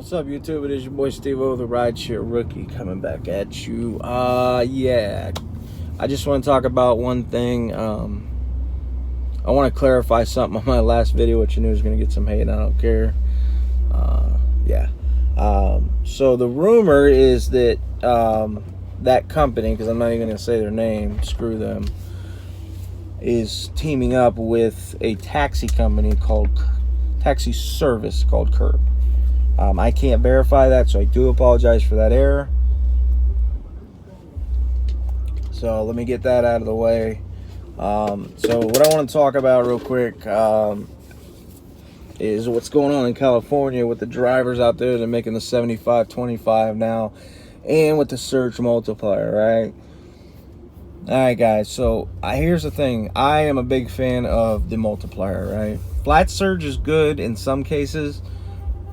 What's up, YouTube? It is your boy Steve-O, the Rideshare Rookie, coming back at you. Yeah, I just want to talk about one thing. I want to clarify something on my last video, which you knew was going to get some hate, and I don't care. Yeah. So the rumor is that that company, because I'm not even going to say their name, screw them, is teaming up with a taxi company taxi service called TRYP. I can't verify that, so I do apologize for that error. So let me get that out of the way. So what I want to talk about real quick is what's going on in California with the drivers out there that are making the 75-25 now, and with the surge multiplier, right? All right, guys, so here's the thing. I am a big fan of the multiplier, right? Flat surge is good in some cases,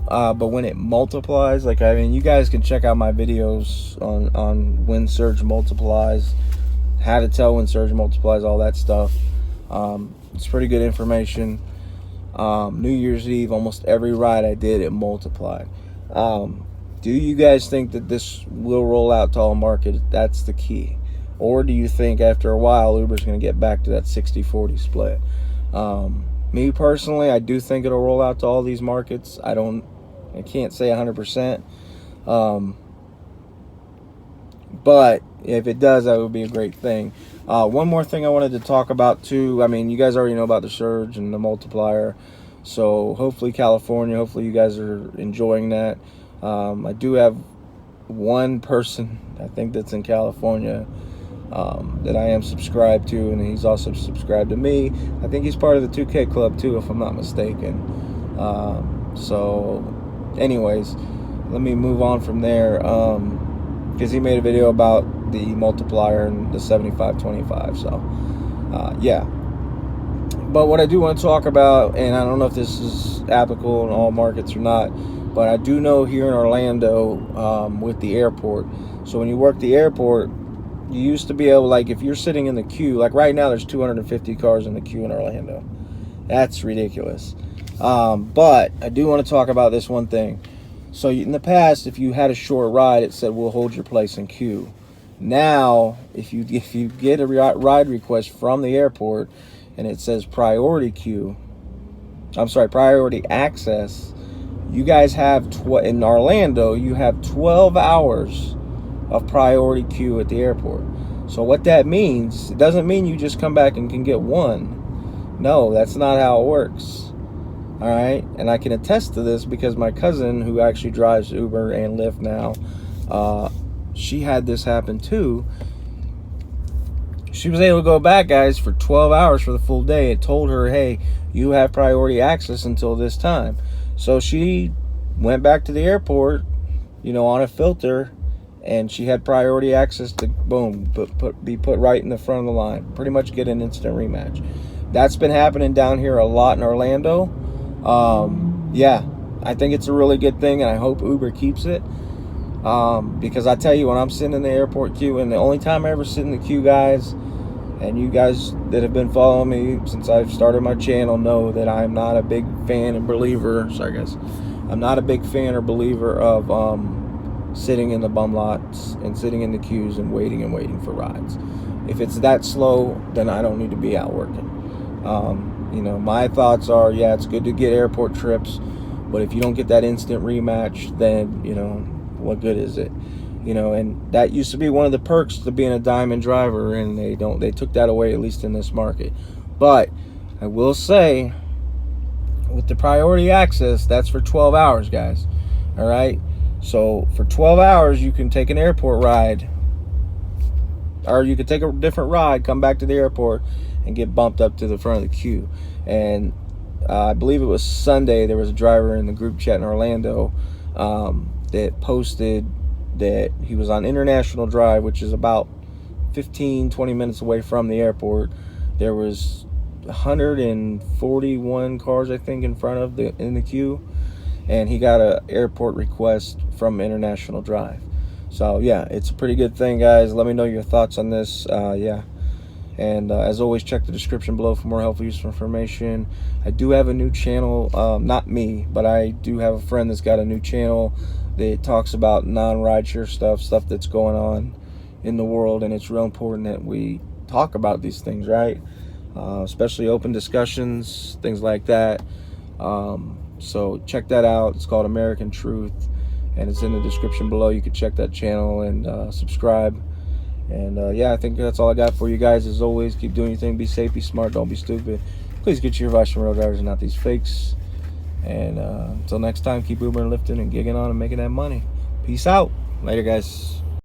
but when it multiplies, like, I mean, you guys can check out my videos on when surge multiplies, how to tell when surge multiplies, all that stuff. It's pretty good information. New Year's Eve, almost every ride I did, it multiplied. Do you guys think that this will roll out to all markets? That's the key. Or do you think after a while Uber's going to get back to that 60-40 split? Me personally, I do think it'll roll out to all these markets. I can't say 100%. But if it does, that would be a great thing. One more thing I wanted to talk about too. I mean, you guys already know about the surge and the multiplier. So hopefully California, hopefully you guys are enjoying that. I do have one person, I think, that's in California that I am subscribed to, and he's also subscribed to me. I think he's part of the 2K club too, if I'm not mistaken. So anyways, let me move on from there, because he made a video about the multiplier and the 75-25. So yeah, but what I do want to talk about, and I don't know if this is applicable in all markets or not, but I do know here in Orlando, with the airport, so when you work the airport, you used to be able, like, if you're sitting in the queue, like right now there's 250 cars in the queue in Orlando. That's ridiculous. But I do want to talk about this one thing. So in the past, if you had a short ride, it said we'll hold your place in queue. Now, if you get a ride request from the airport and it says priority queue, priority access, you guys have in Orlando, you have 12 hours of priority queue at the airport. So what that means, it doesn't mean you just come back and can get one. No, that's not how it works. All right, and I can attest to this because my cousin, who actually drives Uber and Lyft now, she had this happen too. She was able to go back, guys, for 12 hours for the full day. It told her, hey, you have priority access until this time. So she went back to the airport, you know, on a filter, and she had priority access to, boom, be put right in the front of the line. Pretty much get an instant rematch. That's been happening down here a lot in Orlando. Yeah, I think it's a really good thing, and I hope Uber keeps it. Because I tell you, when I'm sitting in the airport queue, and the only time I ever sit in the queue, guys, and you guys that have been following me since I've started my channel know that I'm not a big fan and believer, sorry guys, I'm not a big fan or believer of sitting in the bum lots and sitting in the queues and waiting for rides. If it's that slow, then I don't need to be out working. You know, my thoughts are, yeah, it's good to get airport trips, but if you don't get that instant rematch, then, you know, what good is it? You know, and that used to be one of the perks to being a diamond driver, and they took that away, at least in this market. But I will say, with the priority access, that's for 12 hours, guys. All right, so for 12 hours you can take an airport ride, or you could take a different ride, come back to the airport, and get bumped up to the front of the queue. And I believe it was Sunday, there was a driver in the group chat in Orlando that posted that he was on International Drive, which is about 15-20 minutes away from the airport. There was 141 cars, I think, in the queue, and he got an airport request from International Drive. So yeah, it's a pretty good thing, guys. Let me know your thoughts on this. Yeah, And as always, check the description below for more helpful, useful information. I do have a new channel, not me, but I do have a friend that's got a new channel that talks about non-rideshare stuff that's going on in the world, and it's real important that we talk about these things, right? Especially open discussions, things like that. So check that out. It's called American Truth, and it's in the description below. You can check that channel and subscribe. And yeah, I think that's all I got for you guys. As always, keep doing your thing. Be safe, be smart, don't be stupid. Please get your advice from real drivers and not these fakes. And until next time, keep Ubering, lifting, and gigging on and making that money. Peace out. Later, guys.